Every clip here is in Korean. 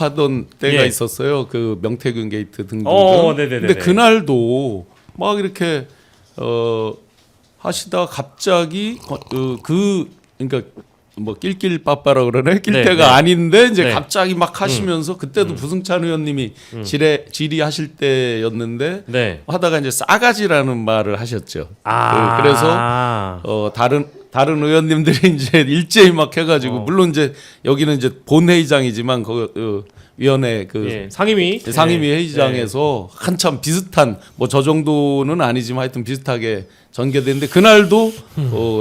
하던 때가 예. 있었어요. 그 명태균 게이트 등등. 네네네. 근데 그날도 막 이렇게 하시다가 갑자기 그러니까 뭐 낄낄빠빠라 그러네. 낄때가 네. 아닌데 이제 네. 갑자기 막 하시면서 그때도 부승찬 의원님이 질의하실 때였는데 네. 하다가 이제 싸가지라는 말을 하셨죠. 아. 그래서 다른 의원님들이 이제 일제히 막 해가지고 물론 이제 여기는 이제 본회의장이지만 위원회 상임위 회의장에서 한참 비슷한 뭐 저 정도는 아니지만 하여튼 비슷하게 전개됐는데 그날도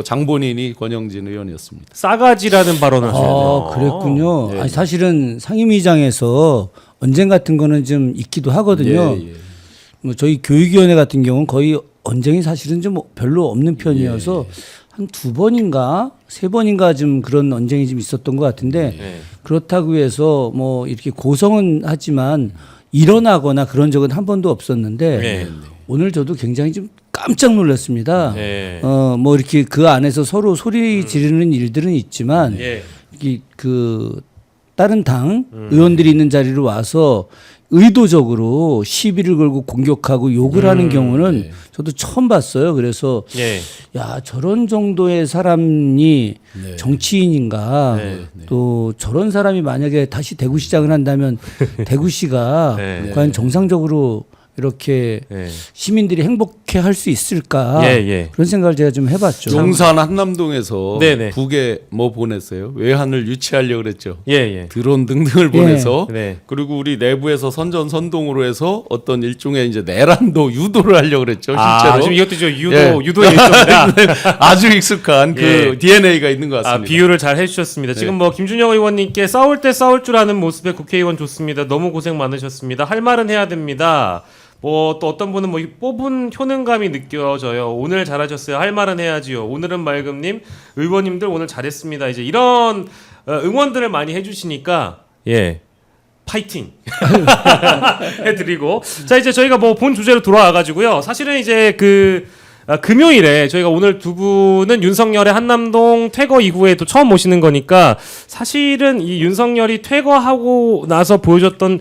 장본인이 권영진 의원이었습니다. 싸가지라는 발언을 하셨네요. 그랬군요. 네. 아니, 사실은 상임위장에서 언쟁 같은 거는 좀 있기도 하거든요. 예. 뭐 저희 교육위원회 같은 경우는 거의 언쟁이 사실은 좀 별로 없는 편이어서 한 2번인가 3번인가 좀 그런 언쟁이 좀 있었던 것 같은데 그렇다고 해서 뭐 이렇게 고성은 하지만 일어나거나 그런 적은 한 번도 없었는데 오늘 저도 굉장히 좀 깜짝 놀랐습니다. 뭐 이렇게 그 안에서 서로 소리 지르는 일들은 있지만 그 다른 당 의원들이 있는 자리로 와서 의도적으로 시비를 걸고 공격하고 욕을 하는 경우는 저도 처음 봤어요. 그래서 야 저런 정도의 사람이 정치인인가 또 저런 사람이 만약에 다시 대구시장을 한다면 대구시가 과연 정상적으로 이렇게 시민들이 행복해 할 수 있을까 그런 생각을 제가 좀 해봤죠. 용산 한남동에서 네네. 북에 뭐 보냈어요? 외환을 유치하려고 그랬죠. 예. 드론 등등을 보내서 그리고 우리 내부에서 선전선동으로 해서 어떤 일종의 이제 내란도 유도를 하려고 그랬죠. 실제로. 지금 이것도 유도의 일종이다. 아주 익숙한 그 DNA가 있는 것 같습니다. 비유를 잘 해주셨습니다. 지금 뭐 김준영 의원님께 싸울 때 싸울 줄 아는 모습의 국회의원 좋습니다. 너무 고생 많으셨습니다. 할 말은 해야 됩니다. 뭐 또 어떤 분은 뭐 뽑은 효능감이 느껴져요. 오늘 잘하셨어요. 할 말은 해야지요. 오늘은 맑음님, 의원님들 오늘 잘했습니다. 이제 이런 응원들을 많이 해주시니까 파이팅 해드리고 자 이제 저희가 뭐 본 주제로 돌아와가지고요. 사실은 이제 금요일에 저희가 오늘 두 분은 윤석열의 한남동 퇴거 이후에도 처음 모시는 거니까 사실은 이 윤석열이 퇴거하고 나서 보여줬던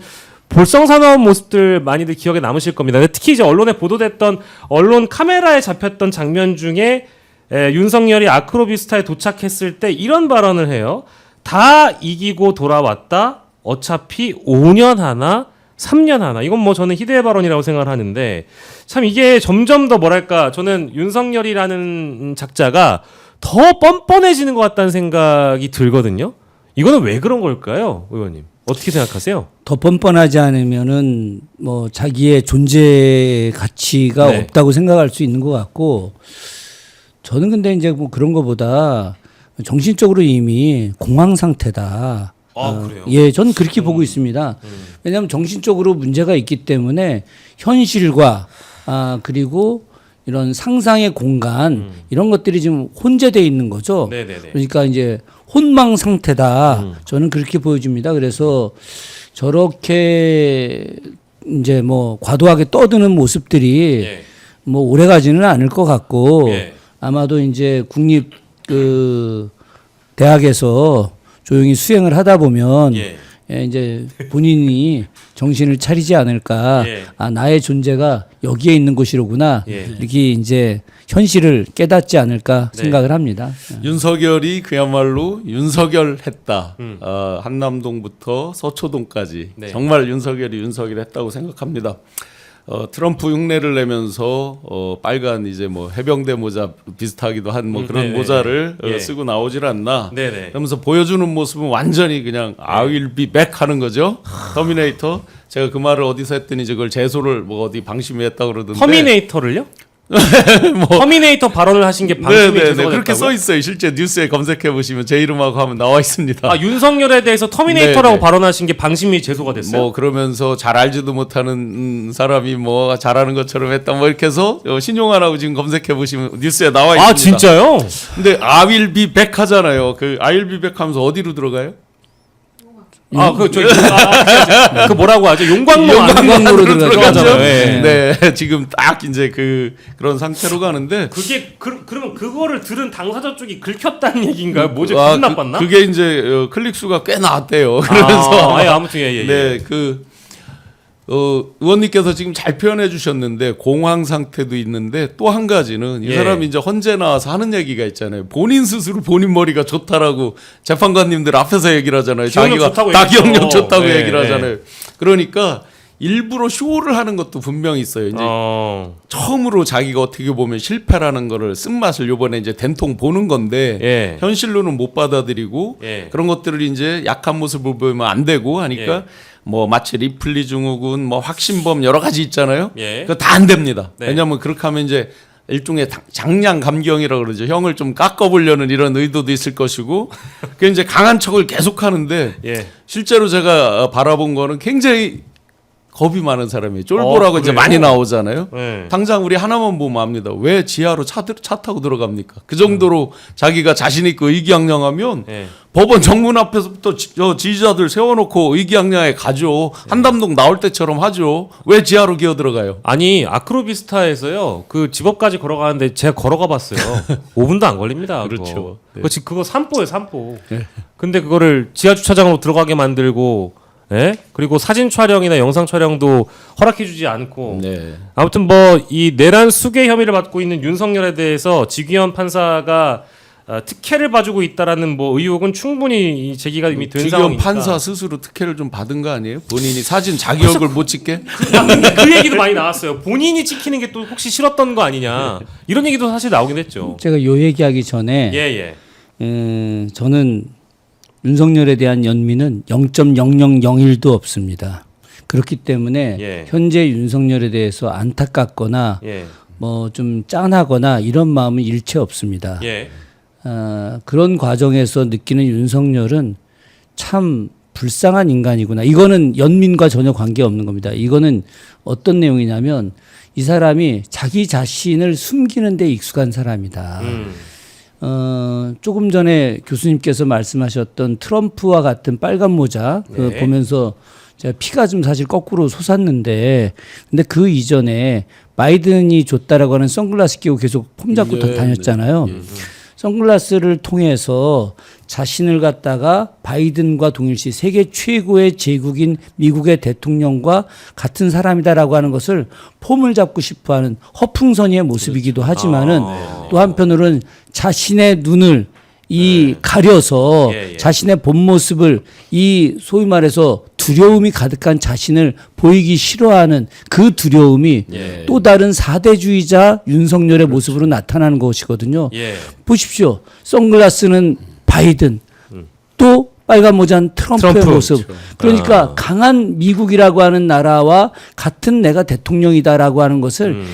볼썽사나운 모습들 많이들 기억에 남으실 겁니다. 특히 이제 언론에 보도됐던 언론 카메라에 잡혔던 장면 중에 윤석열이 아크로비스타에 도착했을 때 이런 발언을 해요. 다 이기고 돌아왔다. 어차피 5년 하나 3년 하나. 이건 뭐 저는 희대의 발언이라고 생각을 하는데 참 이게 점점 더 뭐랄까 저는 윤석열이라는 작자가 더 뻔뻔해지는 것 같다는 생각이 들거든요. 이거는 왜 그런 걸까요, 의원님? 어떻게 생각하세요? 더 뻔뻔하지 않으면은 뭐 자기의 존재 가치가 없다고 생각할 수 있는 것 같고 저는 근데 이제 뭐 그런 거보다 정신적으로 이미 공황 상태다. 그래요? 예, 저는 그렇게 보고 있습니다. 왜냐하면 정신적으로 문제가 있기 때문에 현실과 그리고 이런 상상의 공간 이런 것들이 지금 혼재되어 있는 거죠. 그러니까 이제 혼망 상태다. 저는 그렇게 보여집니다. 그래서 저렇게 이제 뭐 과도하게 떠드는 모습들이 뭐 오래 가지는 않을 것 같고 아마도 이제 국립 대학에서 조용히 수행을 하다 보면 이제 본인이 정신을 차리지 않을까. 나의 존재가 여기에 있는 곳이로구나. 이렇게 이제 현실을 깨닫지 않을까 생각을 합니다. 윤석열이 그야말로 윤석열했다. 한남동부터 서초동까지 정말 윤석열이 윤석열했다고 생각합니다. 트럼프 흉내를 내면서 빨간 이제 뭐 해병대 모자 비슷하기도 한 뭐 그런 모자를 쓰고 나오질 않나. 그러면서 보여주는 모습은 완전히 그냥 I will be back 하는 거죠. 터미네이터. 제가 그 말을 어디서 했더니 이제 그걸 제소를 뭐 어디 방심히 했다고 그러던데. 터미네이터를요? 터미네이터 발언을 하신 게 방심이 제소가 됐다고요? 그렇게 써 있어요. 실제 뉴스에 검색해 보시면 제 이름하고 하면 나와 있습니다. 윤석열에 대해서 터미네이터라고 발언하신 게 방심이 제소가 됐어요? 뭐 그러면서 잘 알지도 못하는 사람이 뭐 잘하는 것처럼 했다 뭐 이렇게 해서 신용하라고 지금 검색해 보시면 뉴스에 나와 있습니다. 진짜요? 근데 I will be back 하잖아요. 그 I will be back 하면서 어디로 들어가요? 그 뭐라고 하죠? 용광로 용광로로 들어가잖아요. 네, 지금 딱 이제 그런 상태로 가는데 그게 그러면 그거를 들은 당사자 쪽이 긁혔다는 얘기인가요? 뭐지? 기분 나빴나? 그게 이제 클릭 수가 꽤 나왔대요. 그러면서 아무튼 예. 네, 의원님께서 지금 잘 표현해 주셨는데 공황 상태도 있는데 또 한 가지는 이 사람이 이제 헌재 나와서 하는 얘기가 있잖아요. 본인 스스로 본인 머리가 좋다라고 재판관님들 앞에서 얘기를 하잖아요. 자기가 다 기억력 좋다고 얘기를 하잖아요. 그러니까 일부러 쇼를 하는 것도 분명히 있어요. 이제 처음으로 자기가 어떻게 보면 실패라는 거를 쓴맛을 요번에 이제 된통 보는 건데 현실로는 못 받아들이고 그런 것들을 이제 약한 모습을 보이면 안 되고 하니까 뭐 마치 리플리 증후군, 뭐 확신범 여러 가지 있잖아요. 그거 다 안 됩니다. 왜냐하면 그렇게 하면 이제 일종의 장량 감경이라고 그러죠. 형을 좀 깎아보려는 이런 의도도 있을 것이고, 그 이제 강한 척을 계속 하는데 실제로 제가 바라본 거는 굉장히 겁이 많은 사람이에요. 쫄보라고 이제 많이 나오잖아요. 당장 우리 하나만 보면 압니다. 왜 지하로 차 타고 들어갑니까? 그 정도로 자기가 자신 있고 의기양양하면 법원 정문 앞에서부터 지지자들 세워놓고 의기양양하게 가죠. 한담동 나올 때처럼 하죠. 왜 지하로 기어 들어가요? 아니 아크로비스타에서요 그 집 앞까지 걸어가는데 제가 걸어가 봤어요. 5분도 안 걸립니다. 그렇죠. 그거 산보예요, 산보. 근데 그거를 지하 주차장으로 들어가게 만들고. 그리고 사진 촬영이나 영상 촬영도 허락해주지 않고 아무튼 뭐 이 내란 수괴 혐의를 받고 있는 윤석열에 대해서 지기현 판사가 특혜를 봐주고 있다라는 뭐 의혹은 충분히 제기가 이미 된 상황이니까. 지기현 판사 스스로 특혜를 좀 받은 거 아니에요? 본인이 사진 자기 얼굴 못 찍게? 근데 그 얘기도 많이 나왔어요. 본인이 찍히는 게 또 혹시 싫었던 거 아니냐 이런 얘기도 사실 나오긴 했죠. 제가 요 얘기하기 전에 저는 윤석열에 대한 연민은 0.0001도 없습니다. 그렇기 때문에 현재 윤석열에 대해서 안타깝거나 뭐 좀 짠하거나 이런 마음은 일체 없습니다. 그런 과정에서 느끼는 윤석열은 참 불쌍한 인간이구나. 이거는 연민과 전혀 관계없는 겁니다. 이거는 어떤 내용이냐면 이 사람이 자기 자신을 숨기는 데 익숙한 사람이다. 조금 전에 교수님께서 말씀하셨던 트럼프와 같은 빨간 모자 보면서 제가 피가 좀 사실 거꾸로 솟았는데 근데 그 이전에 바이든이 줬다라고 하는 선글라스 끼고 계속 폼 잡고 다녔잖아요. 선글라스를 통해서 자신을 갖다가 바이든과 동일시 세계 최고의 제국인 미국의 대통령과 같은 사람이다라고 하는 것을 폼을 잡고 싶어하는 허풍선이의 모습이기도 하지만은 또 한편으로는 자신의 눈을 가려서 자신의 본 모습을 소위 말해서 두려움이 가득한 자신을 보이기 싫어하는 그 두려움이 또 다른 사대주의자 윤석열의 모습으로 나타나는 것이거든요. 보십시오. 선글라스는 바이든, 또 빨간 모자는 트럼프의 모습. 그러니까 강한 미국이라고 하는 나라와 같은 내가 대통령이다라고 하는 것을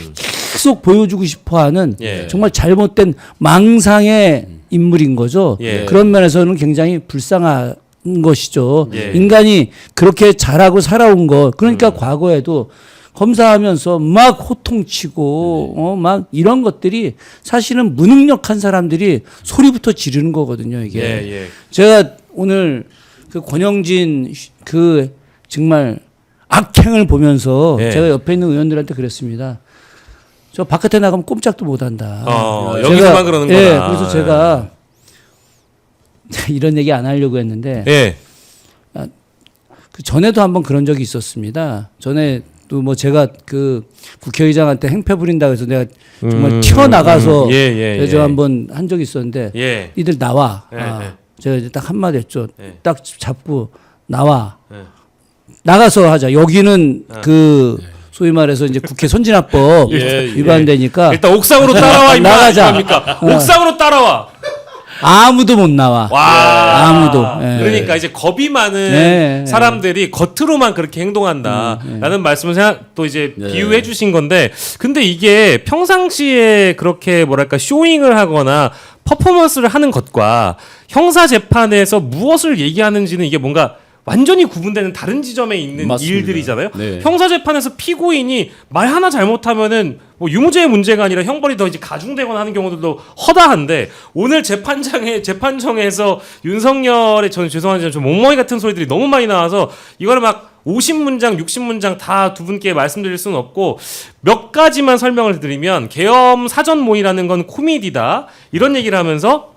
계속 보여주고 싶어하는 정말 잘못된 망상의 인물인 거죠. 그런 면에서는 굉장히 불쌍한 것이죠. 인간이 그렇게 잘하고 살아온 것. 그러니까 과거에도 검사하면서 막 호통치고 막 이런 것들이 사실은 무능력한 사람들이 소리부터 지르는 거거든요. 이게 제가 오늘 그 권영진 정말 악행을 보면서 제가 옆에 있는 의원들한테 그랬습니다. 저 바깥에 나가면 꼼짝도 못한다. 여기서만 그러는 거다. 그래서 제가 이런 얘기 안 하려고 했는데 그 전에도 한번 그런 적이 있었습니다. 전에 또 뭐 제가 그 국회의장한테 행패 부린다고 해서 내가 정말 튀어나가서 제가 한번 한 적이 있었는데 니들 나와. 제가 이제 딱 한마디 했죠. 딱 잡고 나와. 나가서 하자. 여기는 소위 말해서 이제 국회 선진화법 위반되니까 일단 옥상으로 따라와. 나가자. 옥상으로 따라와. 아무도 못 나와. 아무도. 그러니까 이제 겁이 많은 사람들이 겉으로만 그렇게 행동한다라는 말씀을 또 이제 비유해 주신 건데, 근데 이게 평상시에 그렇게 뭐랄까 쇼잉을 하거나 퍼포먼스를 하는 것과 형사 재판에서 무엇을 얘기하는지는 이게 뭔가 완전히 구분되는 다른 지점에 있는 맞습니다. 일들이잖아요. 네. 형사재판에서 피고인이 말 하나 잘못하면은 뭐 유무죄의 문제가 아니라 형벌이 더 이제 가중되거나 하는 경우들도 허다한데 오늘 재판정에서 윤석열의 저는 죄송하지만 좀 멍멍이 같은 소리들이 너무 많이 나와서 이거를 막 50문장, 60문장 다 두 분께 말씀드릴 수는 없고 몇 가지만 설명을 드리면 계엄 사전 모의라는 건 코미디다 이런 얘기를 하면서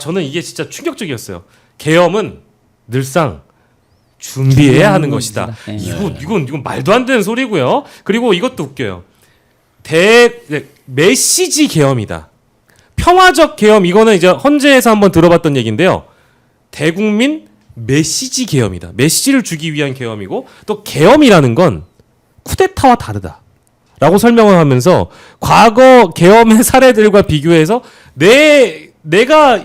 저는 이게 진짜 충격적이었어요. 계엄은 늘상 준비해야 하는 것이다. 네. 이건 말도 안 되는 소리고요. 그리고 이것도 웃겨요. 메시지 계엄이다. 평화적 계엄 이거는 이제 헌재에서 한번 들어봤던 얘기인데요. 대국민 메시지 계엄이다. 메시지를 주기 위한 계엄이고 또 계엄이라는 건 쿠데타와 다르다. 라고 설명을 하면서 과거 계엄의 사례들과 비교해서 내가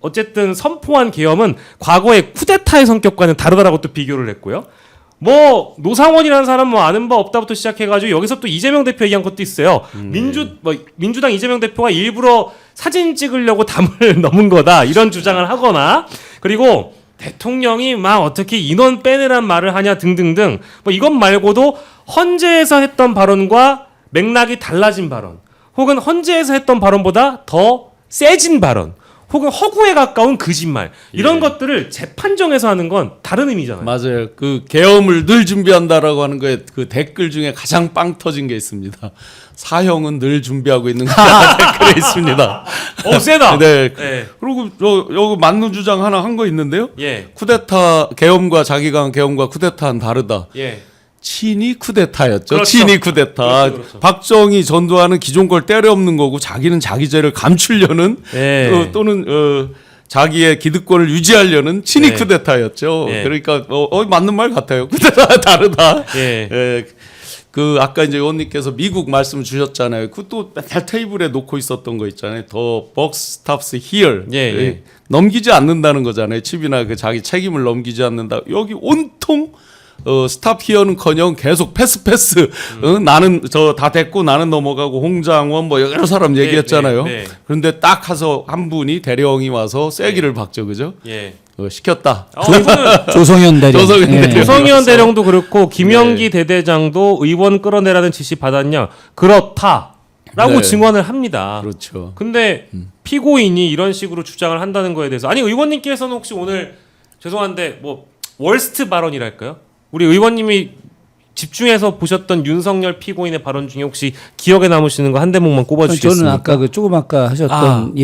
어쨌든 선포한 계엄은 과거의 쿠데타의 성격과는 다르다라고 또 비교를 했고요. 뭐 노상원이라는 사람 뭐 아는 바 없다부터 시작해가지고 여기서 또 이재명 대표 얘기한 것도 있어요. 민주당 이재명 대표가 일부러 사진 찍으려고 담을 넘은 거다 이런 주장을 하거나 그리고 대통령이 막 어떻게 인원 빼내란 말을 하냐 등등등 뭐 이것 말고도 헌재에서 했던 발언과 맥락이 달라진 발언 혹은 헌재에서 했던 발언보다 더 세진 발언 혹은 허구에 가까운 거짓말 이런 것들을 재판정에서 하는 건 다른 의미잖아요. 맞아요. 그 계엄을 늘 준비한다라고 하는 거에 그 댓글 중에 가장 빵 터진 게 있습니다. 사형은 늘 준비하고 있는 거다 댓글에 있습니다. 세다. 네. 네. 그리고 여기 맞는 주장 하나 한 거 있는데요. 예. 쿠데타 계엄과 자기가 한 계엄과 쿠데타는 다르다. 예. 친이 쿠데타였죠. 그렇죠. 친이 쿠데타. 그렇죠. 박정희 전두환은 기존 걸 때려엎는 거고 자기는 자기 죄를 감추려는 예. 또는 자기의 기득권을 유지하려는 친이 네. 쿠데타였죠. 네. 그러니까 맞는 말 같아요. 쿠데타 다르다. 예. 예. 그 아까 이제 의원님께서 미국 말씀 주셨잖아요. 그것도 맨날 테이블에 놓고 있었던 거 있잖아요. 더 buck stops here. 예. 넘기지 않는다는 거잖아요. 칩이나 그 자기 책임을 넘기지 않는다. 여기 온통 스탑 히어는커녕 계속 패스. 나는 저 다 됐고 나는 넘어가고 홍장원 뭐 여러 사람 얘기했잖아요. 네. 그런데 딱 가서 한 분이 대령이 와서 세기를 박죠, 그죠? 예. 시켰다. 이거는 조성현 대령. 조성현 대령. 조성현 대령도 그렇고 김영기 대대장도 의원 끌어내라는 지시 받았냐? 그렇다라고 네. 증언을 합니다. 그렇죠. 근데 피고인이 이런 식으로 주장을 한다는 거에 대해서 아니 의원님께서는 혹시 오늘 죄송한데 뭐 월스트 발언이랄까요? 우리 의원님이 집중해서 보셨던 윤석열 피고인의 발언 중에 혹시 기억에 남으시는 거 한 대목만 꼽아주시겠습니까? 저는 아까 그 조금 아까 하셨던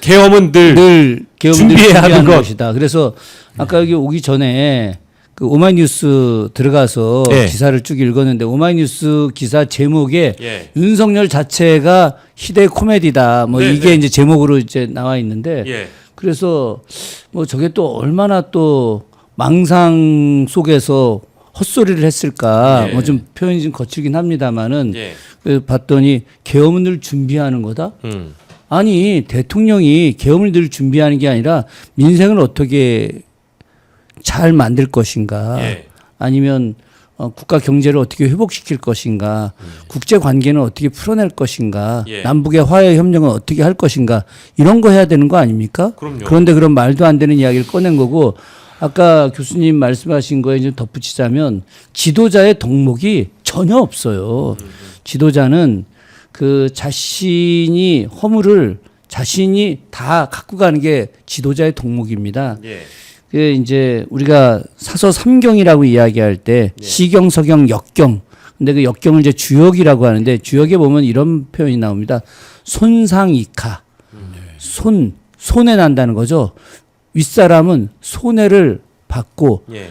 계엄은 늘 계엄을 준비해야 하는 것. 것이다. 그래서 아까 여기 오기 전에 그 오마이뉴스 들어가서 예. 기사를 쭉 읽었는데 오마이뉴스 기사 제목에 예. 윤석열 자체가 희대 코미디다. 뭐 네, 이게 네. 이제 제목으로 이제 나와 있는데 예. 그래서 뭐 저게 또 얼마나 또 망상 속에서 헛소리를 했을까. 예. 뭐 좀 표현이 좀 거칠긴 합니다만은 예. 봤더니 계엄을 늘 준비하는 거다. 음. 아니 대통령이 계엄을 늘 준비하는 게 아니라 민생을 어떻게 잘 만들 것인가 예. 아니면 국가 경제를 어떻게 회복시킬 것인가 국제 관계는 어떻게 풀어낼 것인가 예. 남북의 화해 협력은 어떻게 할 것인가 이런 거 해야 되는 거 아닙니까? 그럼요. 그런데 그런 말도 안 되는 이야기를 꺼낸 거고 아까 교수님 말씀하신 거에 좀 덧붙이자면 지도자의 덕목이 전혀 없어요. 지도자는 그 자신이 허물을 자신이 다 갖고 가는 게 지도자의 덕목입니다. 예. 그 이제 우리가 사서 삼경이라고 이야기할 때 시경, 서경, 역경. 근데 그 역경을 이제 주역이라고 하는데 주역에 보면 이런 표현이 나옵니다. 손상이카. 손해 난다는 거죠. 윗사람은 손해를 받고 예.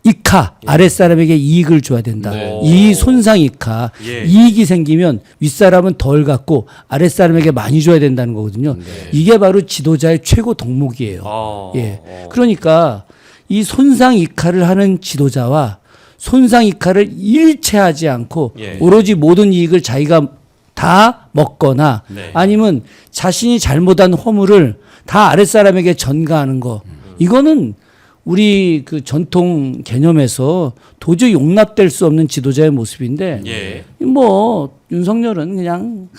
이카 아랫사람에게 이익을 줘야 된다. 네. 이 손상이카 예. 이익이 생기면 윗사람은 덜 갖고 아랫사람에게 많이 줘야 된다는 거거든요. 이게 바로 지도자의 최고 덕목이에요. 예. 그러니까 이 손상이카를 하는 지도자와 손상이카를 일체하지 않고 예. 오로지 모든 이익을 자기가 다 먹거나 네. 아니면 자신이 잘못한 허물을 다 아랫사람에게 전가하는 거. 이거는 우리 그 전통 개념에서 도저히 용납될 수 없는 지도자의 모습인데 예. 뭐 윤석열은 그냥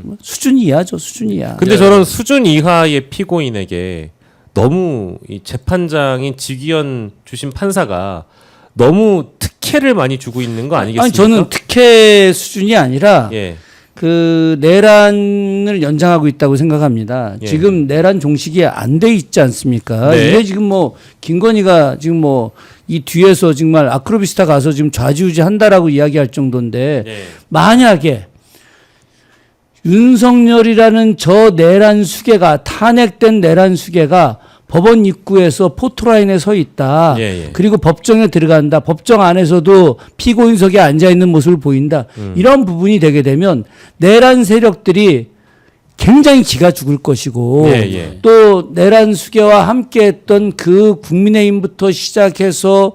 뭐 수준 이하죠. 수준 이하. 근데 저런 수준 이하의 피고인에게 너무 이 재판장인 지기현 주심 판사가 너무 특혜를 많이 주고 있는 거 아니겠습니까? 아니 저는 특혜 수준이 아니라 예. 그 내란을 연장하고 있다고 생각합니다. 예. 지금 내란 종식이 안 돼 있지 않습니까? 네. 이게 지금 뭐 김건희가 지금 뭐 이 뒤에서 정말 아크로비스타 가서 지금 좌지우지 한다라고 이야기할 정도인데 예. 만약에 윤석열이라는 저 내란 수괴가 탄핵된 내란 수괴가 법원 입구에서 포토라인에 서 있다. 예, 예. 그리고 법정에 들어간다. 법정 안에서도 피고인석에 앉아 있는 모습을 보인다. 이런 부분이 되게 되면 내란 세력들이 굉장히 기가 죽을 것이고 예, 예. 또 내란 수괴와 함께했던 그 국민의힘부터 시작해서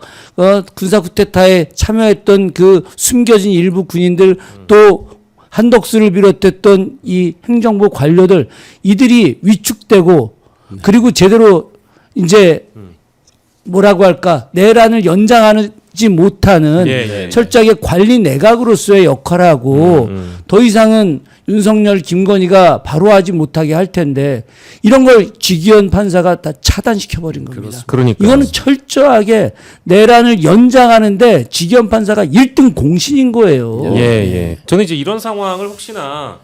군사 쿠데타에 참여했던 그 숨겨진 일부 군인들 또 한덕수를 비롯했던 이 행정부 관료들 이들이 위축되고 그리고 제대로 이제 뭐라고 할까 내란을 연장하지 못하는 예, 예. 철저하게 관리 내각으로서의 역할을 하고 더 이상은 윤석열, 김건희가 바로 하지 못하게 할 텐데 이런 걸 지기현 판사가 다 차단시켜버린 겁니다. 그러니까 이거는 철저하게 내란을 연장하는데 지기현 판사가 1등 공신인 거예요. 예, 예. 저는 이제 이런 상황을 혹시나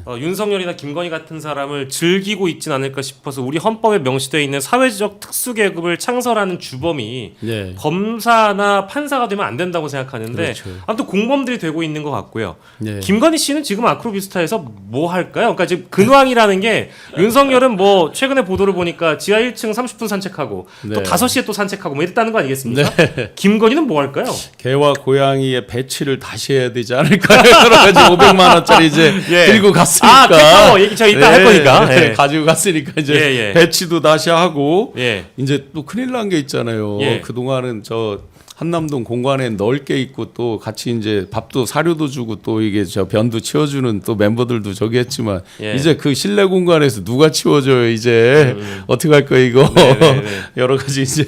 윤석열이나 김건희 같은 사람을 즐기고 있진 않을까 싶어서 우리 헌법에 명시되어 있는 사회적 특수계급을 창설하는 주범이 네. 검사나 판사가 되면 안 된다고 생각하는데 그렇죠. 아무튼 공범들이 되고 있는 것 같고요. 네. 김건희 씨는 지금 아크로비스타에서 뭐 할까요? 그러니까 지금 근황이라는 게 윤석열은 뭐 최근에 보도를 보니까 지하 1층 30분 산책하고 또 네. 5시에 또 산책하고 뭐 이랬다는 거 아니겠습니까? 김건희는 뭐 할까요? 개와 고양이의 배치를 다시 해야 되지 않을까요? 여러 가지 500만 원짜리 이제 예. 들고 갔으니까. 아, 캣타워 얘기 저 이따 할 거니까. 네, 예. 가지고 갔으니까 이제 예, 예. 배치도 다시 하고 예. 이제 또 큰일 난 게 있잖아요. 예. 그동안은 저 한남동 공간에 넓게 있고 또 같이 이제 밥도 사료도 주고 또 이게 저 변도 치워주는 또 멤버들도 저기 했지만 예. 이제 그 실내 공간에서 누가 치워줘요 이제 어떻게 할 거야 이거 네네네. 여러 가지 이제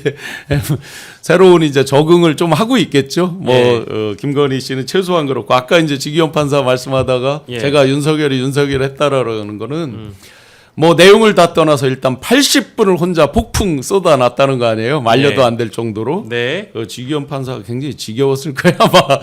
새로운 이제 적응을 좀 하고 있겠죠. 뭐 예. 김건희 씨는 최소한 그렇고 아까 이제 지기현 판사 말씀하다가 예. 제가 윤석열이 했다라는 거는 뭐 내용을 다 떠나서 일단 80분을 혼자 폭풍 쏟아놨다는 거 아니에요? 말려도 네. 안 될 정도로. 네. 지기현 판사가 굉장히 지겨웠을 거예요 아마.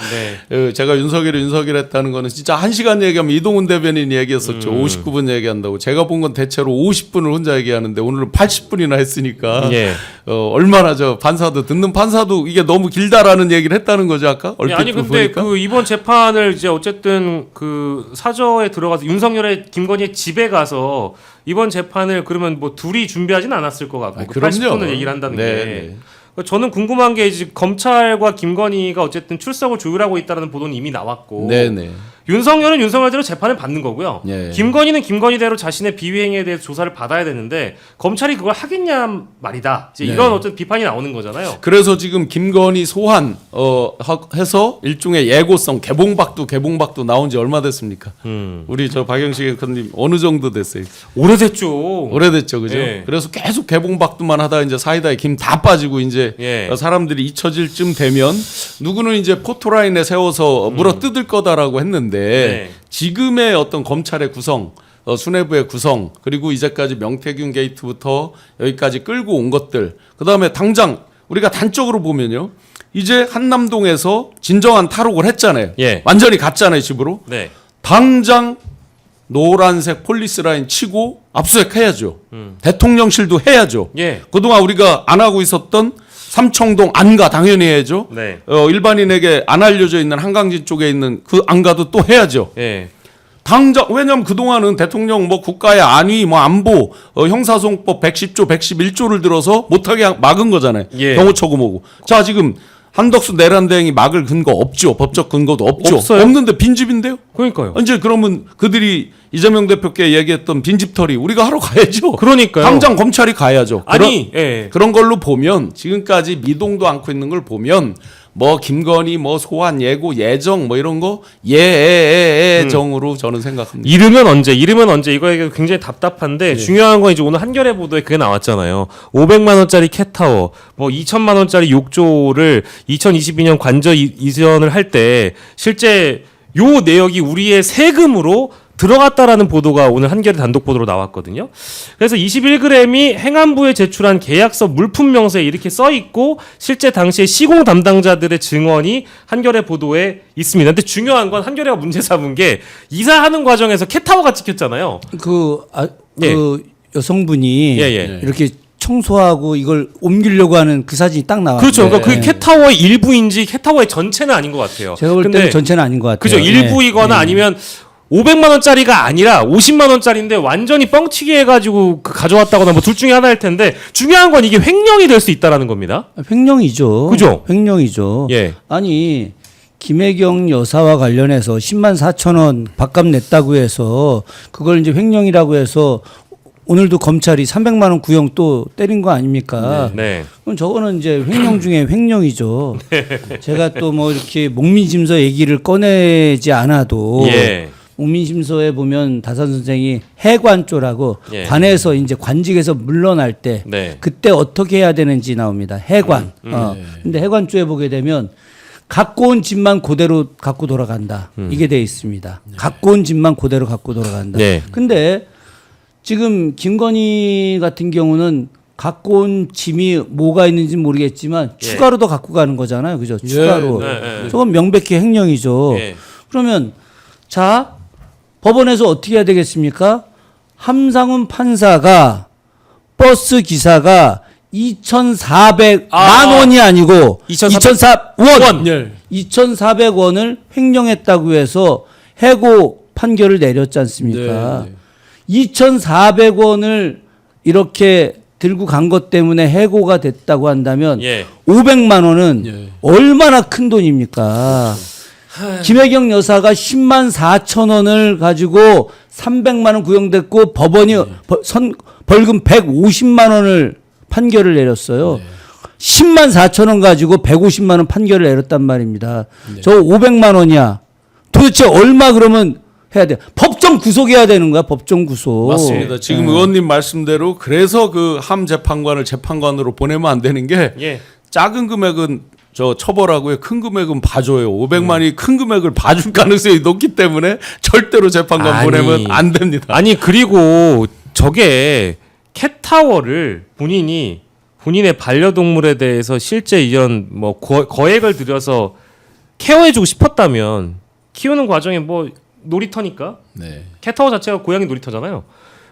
네. 제가 윤석열이 했다는 거는 진짜 1시간 얘기하면 이동훈 대변인 얘기했었죠. 59분 얘기한다고. 제가 본 건 대체로 50분을 혼자 얘기하는데 오늘은 80분이나 했으니까 예. 얼마나 저 판사도 듣는 판사도 이게 너무 길다라는 얘기를 했다는 거죠 아까? 얼핏 아니 근데 보니까. 그 이번 재판을 이제 어쨌든 그 사저에 들어가서 윤석열의 김건희의 집에 가서 이번 재판을 그러면 뭐 둘이 준비하진 않았을 것 같고 그 80분을 얘기를 한다는 네, 게 네. 저는 궁금한 게 이제 검찰과 김건희가 어쨌든 출석을 조율하고 있다는 보도는 이미 나왔고 네네. 윤석열은 윤석열대로 재판을 받는 거고요. 예. 김건희는 김건희대로 자신의 비위행위에 대해서 조사를 받아야 되는데 검찰이 그걸 하겠냐 말이다. 이제 네. 이런 어떤 비판이 나오는 거잖아요. 그래서 지금 김건희 소환 해서 일종의 예고성 개봉박도 나온 지 얼마 됐습니까? 우리 저 박영식 의원님 어느 정도 됐어요? 오래됐죠. 오래됐죠, 그죠? 예. 그래서 계속 개봉박도만 하다가 이제 사이다에 김 다 빠지고 이제 예. 사람들이 잊혀질 쯤 되면 누구는 이제 포토라인에 세워서 물어 뜯을 거다라고 했는데 네. 지금의 어떤 검찰의 구성 수뇌부의 구성 그리고 이제까지 명태균 게이트부터 여기까지 끌고 온 것들 그다음에 당장 우리가 단적으로 보면요 이제 한남동에서 진정한 탈옥을 했잖아요. 예. 완전히 갔잖아요 집으로. 네. 당장 노란색 폴리스 라인 치고 압수수색해야죠. 대통령실도 해야죠. 예. 그동안 우리가 안 하고 있었던 삼청동 안가 당연히 해야죠. 네. 일반인에게 안 알려져 있는 한강진 쪽에 있는 그 안가도 또 해야죠. 예. 당장 왜냐하면 그동안은 대통령 뭐 국가의 안위 뭐 안보 형사소송법 110조 111조를 들어서 못하게 막은 거잖아요. 예. 경호처고 뭐고. 자 지금 한덕수 내란 대행이 막을 근거 없죠. 법적 근거도 없죠. 없어요. 없는데 빈집인데요. 그러니까요. 이제 그러면 그들이 이재명 대표께 얘기했던 빈집털이 우리가 하러 가야죠. 그러니까요. 당장 검찰이 가야죠. 아니, 예. 그런 걸로 보면 지금까지 미동도 않고 있는 걸 보면 뭐 김건희 뭐 소환 예고 예정 뭐 이런 거 예정으로 저는 생각합니다. 이르면 언제 이거에 굉장히 답답한데 중요한 건 이제 오늘 한겨레 보도에 그게 나왔잖아요. 500만 원짜리 캣타워, 뭐 2천만 원짜리 욕조를 2022년 관저 이전을 할 때 실제 요 내역이 우리의 세금으로 들어갔다라는 보도가 오늘 한겨레 단독 보도로 나왔거든요. 그래서 21g이 행안부에 제출한 계약서 물품 명세에 이렇게 써 있고 실제 당시에 시공 담당자들의 증언이 한겨레 보도에 있습니다. 근데 중요한 건 한겨레가 문제 삼은 게 이사하는 과정에서 캣타워가 찍혔잖아요. 그 예. 여성분이 예. 이렇게 청소하고 이걸 옮기려고 하는 그 사진이 딱 나왔어요. 그렇죠. 그러니까 그 캣타워의 일부인지 캣타워의 전체는 아닌 것 같아요. 제가 볼 때는 전체는 아닌 것 같아요. 그죠. 일부이거나 아니면 500만 원짜리가 아니라 50만 원짜리인데 완전히 뻥치기 해가지고 가져왔다거나 뭐 둘 중에 하나일 텐데 중요한 건 이게 횡령이 될 수 있다라는 겁니다. 횡령이죠. 그죠? 횡령이죠. 예. 아니 김혜경 여사와 관련해서 10만 4천 원 밥값 냈다고 해서 그걸 이제 횡령이라고 해서 오늘도 검찰이 300만 원 구형 또 때린 거 아닙니까? 네. 그럼 저거는 이제 횡령 중에 횡령이죠. 제가 또 뭐 이렇게 목민심서 얘기를 꺼내지 않아도 예. 목민심서에 보면 다산 선생이 해관조라고 예. 관에서 이제 관직에서 물러날 때 네. 그때 어떻게 해야 되는지 나옵니다. 해관. 근데 해관조에 보게 되면 갖고 온 집만 그대로 갖고 돌아간다. 이게 돼 있습니다. 갖고 온 집만 그대로 갖고 돌아간다. 네. 근데 지금 김건희 같은 경우는 갖고 온 짐이 뭐가 있는지 모르겠지만 예. 추가로 더 갖고 가는 거잖아요. 그죠? 추가로. 네. 저건 명백히 횡령이죠. 예. 그러면 자, 법원에서 어떻게 해야 되겠습니까? 함상훈 판사가 버스 기사가 2,400만 원이 아니고 2,400원. 예. 2,400원을 횡령했다고 해서 해고 판결을 내렸지 않습니까? 네. 2,400원을 이렇게 들고 간 것 때문에 해고가 됐다고 한다면 예. 500만 원은 예. 얼마나 큰 돈입니까? 김혜경 여사가 10만 4천 원을 가지고 300만 원 구형됐고 법원이 벌금 150만 원을 판결을 내렸어요. 10만 4천 원 가지고 150만 원 판결을 내렸단 말입니다. 저 500만 원이야. 도대체 얼마 그러면 해야 돼? 법정 구속해야 되는 거야. 법정 구속. 맞습니다. 지금 의원님 말씀대로 그래서 그 함 재판관을 재판관으로 보내면 안 되는 게 예. 작은 금액은 저 처벌하고요. 큰 금액은 봐줘요. 500만이 큰 금액을 봐줄 가능성이 높기 때문에 절대로 재판관 아니. 보내면 안 됩니다. 아니 그리고 저게 캣타워를 본인의 반려동물에 대해서 실제 이런 뭐 거액을 들여서 케어해주고 싶었다면 키우는 과정에 뭐 놀이터니까 네. 캣타워 자체가 고양이 놀이터잖아요.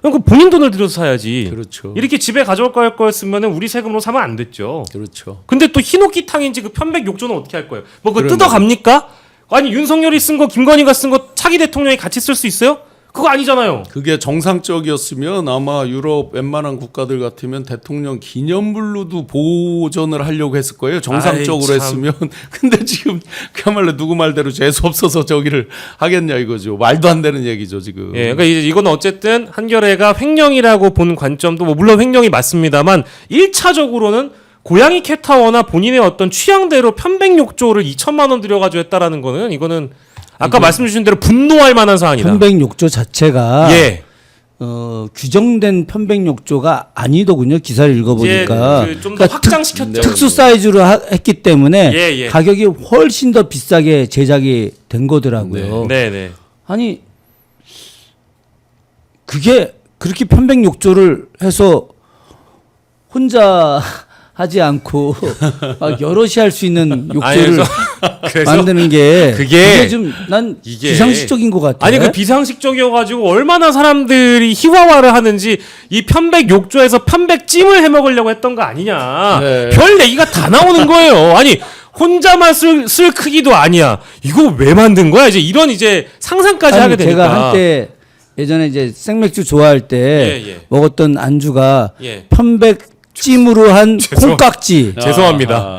그럼 그 본인 돈을 들여서 사야지. 그렇죠. 이렇게 집에 가져올 거였으면 우리 세금으로 사면 안 됐죠. 그렇죠. 근데 또 흰옥기탕인지 그 편백 욕조는 어떻게 할 거예요? 뭐 그거 그러면- 뜯어갑니까? 아니 윤석열이 쓴 거 김건희가 쓴 거 차기 대통령이 같이 쓸 수 있어요? 그거 아니잖아요. 그게 정상적이었으면 아마 유럽 웬만한 국가들 같으면 대통령 기념물로도 보존을 하려고 했을 거예요. 정상적으로 아이, 참. 했으면. 근데 지금 그야말로 누구 말대로 재수 없어서 저기를 하겠냐 이거죠. 말도 안 되는 얘기죠 지금. 예, 그러니까 이제 이건 어쨌든 한겨레가 횡령이라고 본 관점도 뭐 물론 횡령이 맞습니다만 1차적으로는 고양이 캣타워나 본인의 어떤 취향대로 편백욕조를 2천만 원 들여가지고 했다라는 거는 이거는 아까 말씀 주신 대로 분노할 만한 사안이다. 편백욕조 자체가 예. 규정된 편백욕조가 아니더군요. 기사를 읽어보니까. 이제 좀 더 확장시켰죠. 특수 사이즈로 했기 때문에 예. 가격이 훨씬 더 비싸게 제작이 된 거더라고요. 네. 아니 그게 그렇게 편백욕조를 해서 혼자 하지 않고 막 여럿이 할 수 있는 욕조를 그래서 만드는 게 그게 좀 난 이게- 비상식적인 것 같아. 아니 그 비상식적이어가지고 얼마나 사람들이 희화화를 하는지 이 편백 욕조에서 편백 찜을 해먹으려고 했던 거 아니냐. 네. 별 얘기가 다 나오는 거예요. 아니 혼자만 쓸 크기도 아니야. 이거 왜 만든 거야? 이제 이런 이제 상상까지 하게 되니까. 제가 한때 예전에 이제 생맥주 좋아할 때 예. 먹었던 안주가 예. 편백 찜으로 한 콩깍지. 죄송합니다.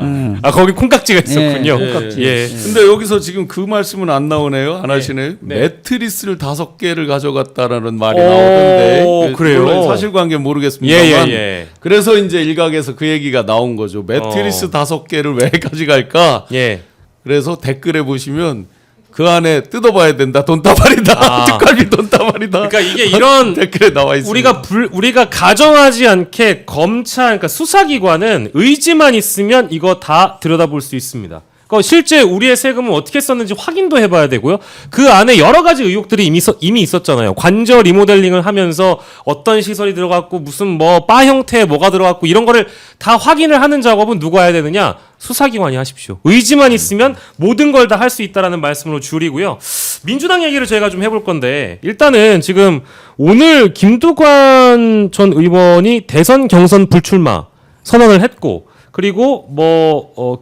거기 콩깍지가 있었군요. 예, 콩깍지. 예. 근데 여기서 지금 그 말씀은 안 나오네요. 안 하시네요. 네. 매트리스를 5개를 가져갔다라는 말이 오, 나오던데. 그래요? 물론 사실관계 모르겠습니다만. 예. 그래서 이제 일각에서 그 얘기가 나온 거죠. 매트리스 5개를 왜 가져갈까? 예. 그래서 댓글에 보시면 그 안에 뜯어봐야 된다. 돈다발이다. 특갈비 돈다발이다. 그러니까 이게 이런 댓글에 나와 있습니다. 우리가 가정하지 않게 검찰, 그러니까 수사기관은 의지만 있으면 이거 다 들여다볼 수 있습니다. 실제 우리의 세금을 어떻게 썼는지 확인도 해봐야 되고요. 그 안에 여러 가지 의혹들이 이미 있었잖아요. 관저 리모델링을 하면서 어떤 시설이 들어갔고 무슨 뭐 바 형태의 뭐가 들어갔고 이런 거를 다 확인을 하는 작업은 누가 해야 되느냐? 수사기관이 하십시오. 의지만 있으면 모든 걸 다 할 수 있다라는 말씀으로 줄이고요. 민주당 얘기를 저희가 좀 해볼 건데 일단은 지금 오늘 김두관 전 의원이 대선 경선 불출마 선언을 했고 그리고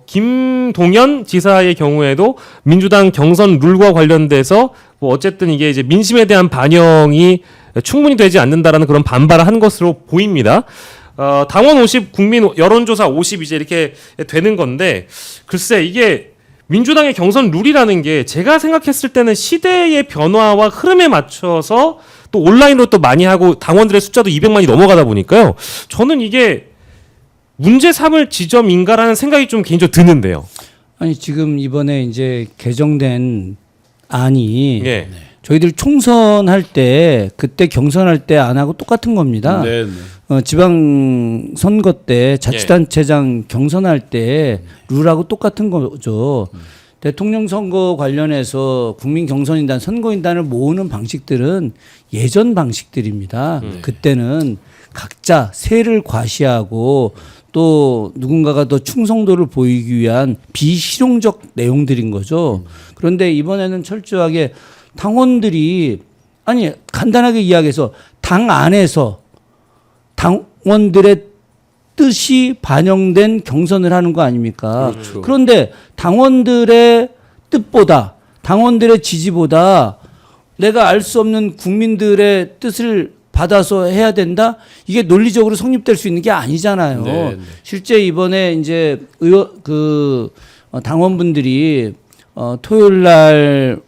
김동연 지사의 경우에도 민주당 경선 룰과 관련돼서 어쨌든 이게 이제 민심에 대한 반영이 충분히 되지 않는다라는 그런 반발을 한 것으로 보입니다. 당원 50, 국민 여론조사 50 이제 이렇게 되는 건데 글쎄 이게 민주당의 경선 룰이라는 게 제가 생각했을 때는 시대의 변화와 흐름에 맞춰서 또 온라인으로 또 많이 하고 당원들의 숫자도 200만이 넘어가다 보니까요. 저는 이게 문제 삼을 지점인가라는 생각이 좀 개인적으로 드는데요. 아니 지금 이번에 이제 개정된 안이 예. 저희들 총선할 때 그때 경선할 때 안하고 똑같은 겁니다. 네. 지방 선거 때 자치단체장 경선할 때 룰하고 똑같은 거죠. 대통령 선거 관련해서 국민 경선인단, 선거인단을 모으는 방식들은 예전 방식들입니다. 그때는 각자 세를 과시하고 또 누군가가 더 충성도를 보이기 위한 비실용적 내용들인 거죠. 그런데 이번에는 철저하게 당원들이 아니 간단하게 이야기해서 당 안에서 당원들의 뜻이 반영된 경선을 하는 거 아닙니까? 그렇죠. 그런데 당원들의 뜻보다 당원들의 지지보다 내가 알 수 없는 국민들의 뜻을 받아서 해야 된다? 이게 논리적으로 성립될 수 있는 게 아니잖아요. 네. 실제 이번에 이제 당원분들이 토요일 날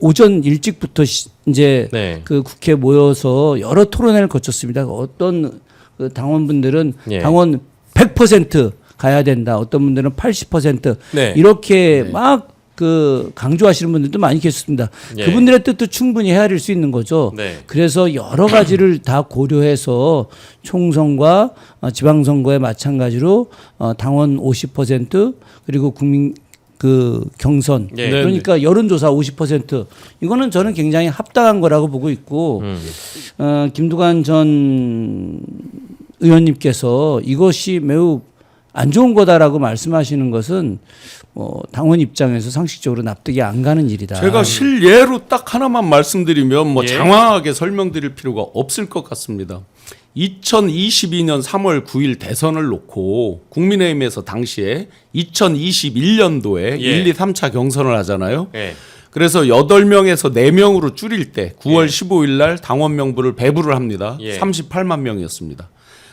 오전 일찍부터 이제 네. 그 국회에 모여서 여러 토론회를 거쳤습니다. 어떤 그 당원분들은 예. 당원 100% 가야 된다. 어떤 분들은 80% 네. 이렇게 막 그 강조하시는 분들도 많이 계셨습니다. 예. 그분들의 뜻도 충분히 헤아릴 수 있는 거죠. 네. 그래서 여러 가지를 다 고려해서 총선과 지방선거에 마찬가지로 당원 50% 그리고 국민 그 경선 예. 그러니까 여론조사 50% 이거는 저는 굉장히 합당한 거라고 보고 있고 김두관 전 의원님께서 이것이 매우 안 좋은 거다라고 말씀하시는 것은 당원 입장에서 상식적으로 납득이 안 가는 일이다. 제가 실예로 딱 하나만 말씀드리면 예. 장황하게 설명드릴 필요가 없을 것 같습니다. 2022년 3월 9일 대선을 놓고 국민의힘에서 당시에 2021년도에 예. 1, 2, 3차 경선을 하잖아요. 예. 그래서 8명에서 4명으로 줄일 때 9월 예. 15일 날 당원 명부를 배부를 합니다. 예. 38만 명이었습니다.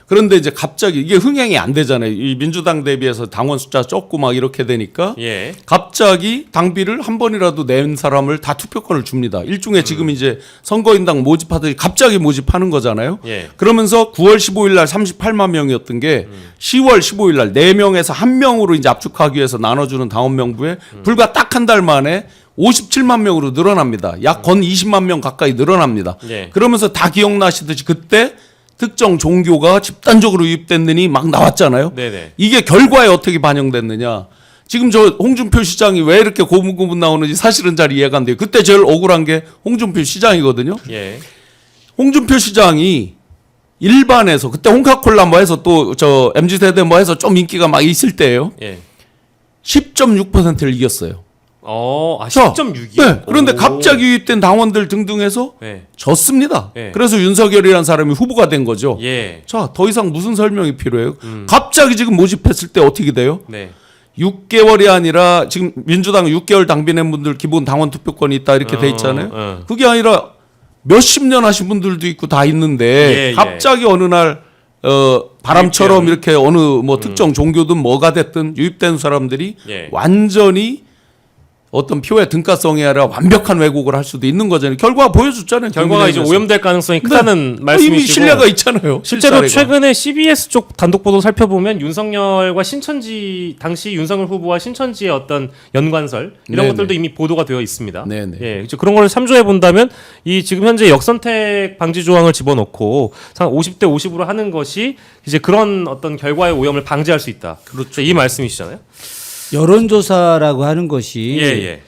그런데 이제 갑자기 이게 흥행이 안 되잖아요. 이 민주당 대비해서 당원 숫자 적고 막 이렇게 되니까 예. 갑자기 당비를 한 번이라도 낸 사람을 다 투표권을 줍니다. 일종의 지금 이제 선거인당 모집하듯이 갑자기 모집하는 거잖아요. 예. 그러면서 9월 15일 날 38만 명이었던 게 10월 15일 날 4명에서 1명으로 이제 압축하기 위해서 나눠주는 당원 명부에 불과 딱 한 달 만에 57만 명으로 늘어납니다. 약 건 20만 명 가까이 늘어납니다. 예. 그러면서 다 기억나시듯이 그때 특정 종교가 집단적으로 유입됐느니 막 나왔잖아요. 네네. 이게 결과에 어떻게 반영됐느냐. 지금 저 홍준표 시장이 왜 이렇게 고분고분 나오는지 사실은 잘 이해가 안 돼요. 그때 제일 억울한 게 홍준표 시장이거든요. 예. 홍준표 시장이 일반에서 그때 홍카콜라 뭐 해서 또 저 MZ세대 뭐 해서 좀 인기가 막 있을 때예요. 예. 10.6%를 이겼어요. 10.6이요? 네. 그런데 갑자기 유입된 당원들 등등 해서 네. 졌습니다. 네. 그래서 윤석열이라는 사람이 후보가 된 거죠. 예. 자, 더 이상 무슨 설명이 필요해요? 갑자기 지금 모집했을 때 어떻게 돼요? 네. 6개월이 아니라 지금 민주당 6개월 당비낸 분들 기본 당원 투표권이 있다 이렇게 돼 있잖아요. 그게 아니라 몇십 년 하신 분들도 있고 다 있는데 예, 갑자기 어느 날 바람처럼 유입되는. 이렇게 어느 뭐 특정 종교든 뭐가 됐든 유입된 사람들이 예. 완전히 어떤 표의 등가성이 아니라 완벽한 왜곡을 할 수도 있는 거잖아요. 결과가 보여줬잖아요. 결과가 이제 국민의힘에서. 오염될 가능성이 크다는 이미 말씀이시고 신뢰가 있잖아요. 실제로 실사례가. 최근에 CBS 쪽 단독 보도 살펴보면 윤석열과 신천지 당시 윤석열 후보와 신천지의 어떤 연관설 이런 네네. 것들도 이미 보도가 되어 있습니다. 네네. 예, 이제 그런 걸 참조해 본다면 이 지금 현재 역선택 방지 조항을 집어넣고 50대 50으로 하는 것이 이제 그런 어떤 결과의 오염을 방지할 수 있다. 그렇죠. 이 말씀이시잖아요. 여론조사라고 하는 것이 예.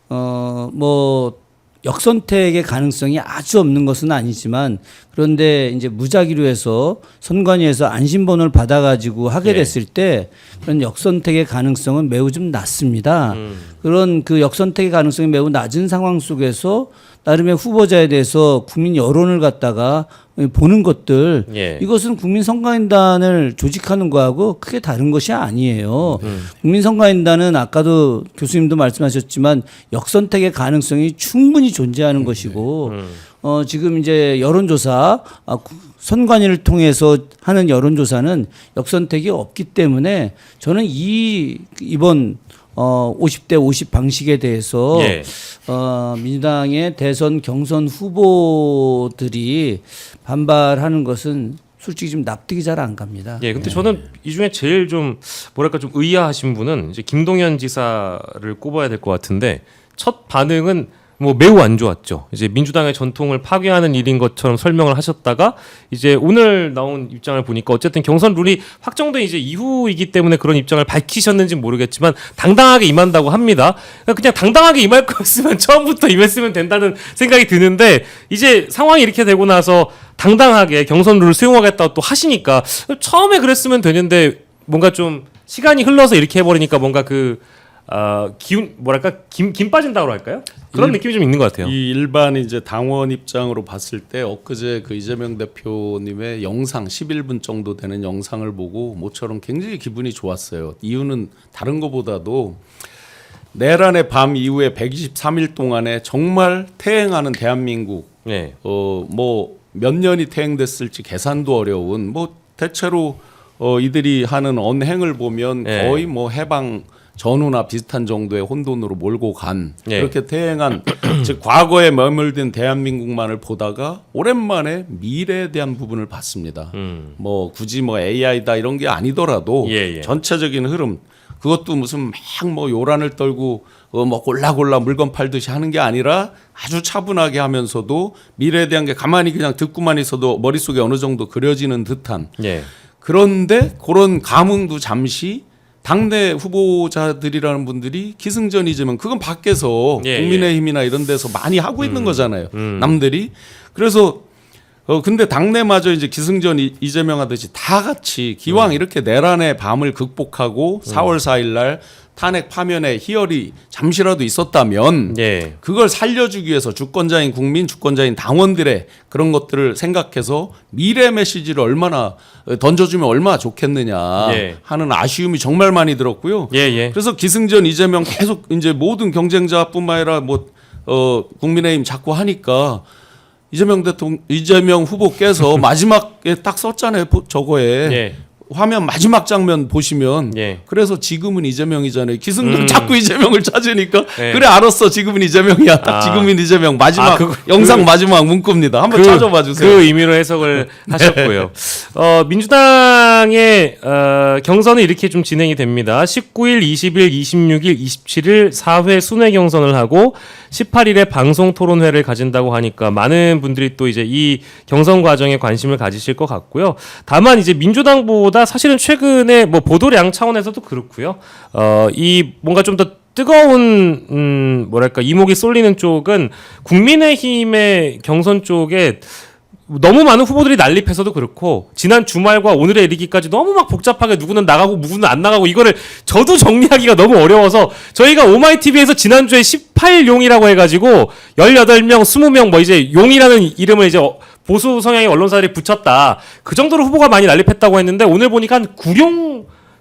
뭐 역선택의 가능성이 아주 없는 것은 아니지만 그런데 이제 무작위로 해서 선관위에서 안심번호를 받아가지고 하게 됐을 때 그런 역선택의 가능성은 매우 좀 낮습니다. 그런 그 역선택의 가능성이 매우 낮은 상황 속에서 나름의 후보자에 대해서 국민 여론을 갖다가 보는 것들 예. 이것은 국민선거인단을 조직하는 거하고 크게 다른 것이 아니에요. 국민선거인단은 아까도 교수님도 말씀하셨지만 역선택의 가능성이 충분히 존재하는 것이고 지금 이제 여론조사 선관위를 통해서 하는 여론조사는 역선택이 없기 때문에 저는 이번 50대 50 방식에 대해서 예. 민주당의 대선 경선 후보들이 반발하는 것은 솔직히 좀 납득이 잘 안 갑니다. 예, 근데 저는 이 중에 제일 좀 뭐랄까 좀 의아하신 분은 이제 김동연 지사를 꼽아야 될 것 같은데 첫 반응은 뭐 매우 안 좋았죠. 이제 민주당의 전통을 파괴하는 일인 것처럼 설명을 하셨다가 이제 오늘 나온 입장을 보니까 어쨌든 경선 룰이 확정된 이제 이후이기 때문에 그런 입장을 밝히셨는지 모르겠지만 당당하게 임한다고 합니다. 그냥 당당하게 임할 거였으면 처음부터 임했으면 된다는 생각이 드는데 이제 상황이 이렇게 되고 나서 당당하게 경선 룰을 수용하겠다고 또 하시니까 처음에 그랬으면 되는데 뭔가 좀 시간이 흘러서 이렇게 해버리니까 뭔가 기운 뭐랄까 김 빠진다고 할까요? 그런 느낌이 좀 있는 것 같아요. 이 일반 이제 당원 입장으로 봤을 때 엊그제 그 이재명 대표님의 영상 11분 정도 되는 영상을 보고 모처럼 굉장히 기분이 좋았어요. 이유는 다른 것보다도 내란의 밤 이후에 123일 동안에 정말 퇴행하는 대한민국 네. 뭐 몇 년이 퇴행됐을지 계산도 어려운 뭐 대체로 이들이 하는 언행을 보면 네. 거의 뭐 해방 전후나 비슷한 정도의 혼돈으로 몰고 간 예. 그렇게 퇴행한 즉 과거에 머물든 대한민국만을 보다가 오랜만에 미래에 대한 부분을 봤습니다. 뭐 굳이 뭐 AI다 이런 게 아니더라도 예. 전체적인 흐름 그것도 무슨 막 뭐 요란을 떨고 뭐 골라골라 물건 팔듯이 하는 게 아니라 아주 차분하게 하면서도 미래에 대한 게 가만히 그냥 듣고만 있어도 머릿속에 어느 정도 그려지는 듯한 예. 그런데 그런 감흥도 잠시 당내 후보자들이라는 분들이 기승전 이재명 그건 밖에서 국민의힘이나 이런 데서 많이 하고 있는 거잖아요. 남들이. 그래서 근데 당내마저 이제 기승전 이재명 하듯이 다 같이 기왕 이렇게 내란의 밤을 극복하고 4월 4일 날 탄핵 파면의 희열이 잠시라도 있었다면 예. 그걸 살려주기 위해서 주권자인 국민, 주권자인 당원들의 그런 것들을 생각해서 미래 메시지를 얼마나 던져주면 얼마나 좋겠느냐 예. 하는 아쉬움이 정말 많이 들었고요. 예. 그래서 기승전 이재명 계속 이제 모든 경쟁자뿐만 아니라 뭐 국민의힘 자꾸 하니까 이재명 후보께서 마지막에 딱 썼잖아요. 저거에. 예. 화면 마지막 장면 보시면 예. 그래서 지금은 이재명이잖아요. 기승전 자꾸 이재명을 찾으니까 예. 그래 알았어 지금은 이재명이야. 딱 지금은 이재명 마지막 영상 마지막 문구입니다. 한번 찾아봐 주세요. 그 의미로 해석을 하셨고요. 민주당의 경선은 이렇게 좀 진행이 됩니다. 19일, 20일, 26일, 27일 4회 순회 경선을 하고 18일에 방송 토론회를 가진다고 하니까 많은 분들이 또 이제 이 경선 과정에 관심을 가지실 것 같고요. 다만 이제 민주당보다 사실은 최근에 뭐 보도량 차원에서도 그렇고요. 이 뭔가 좀 더 뜨거운 뭐랄까 이목이 쏠리는 쪽은 국민의힘의 경선 쪽에 너무 많은 후보들이 난립해서도 그렇고 지난 주말과 오늘에 이르기까지 너무 막 복잡하게 누구는 나가고 누구는 안 나가고 이거를 저도 정리하기가 너무 어려워서 저희가 오마이TV에서 지난주에 18용이라고 해가지고 18명, 20명 뭐 이제 용이라는 이름을 이제 보수 성향의 언론사들이 붙였다. 그 정도로 후보가 많이 난립했다고 했는데 오늘 보니까 한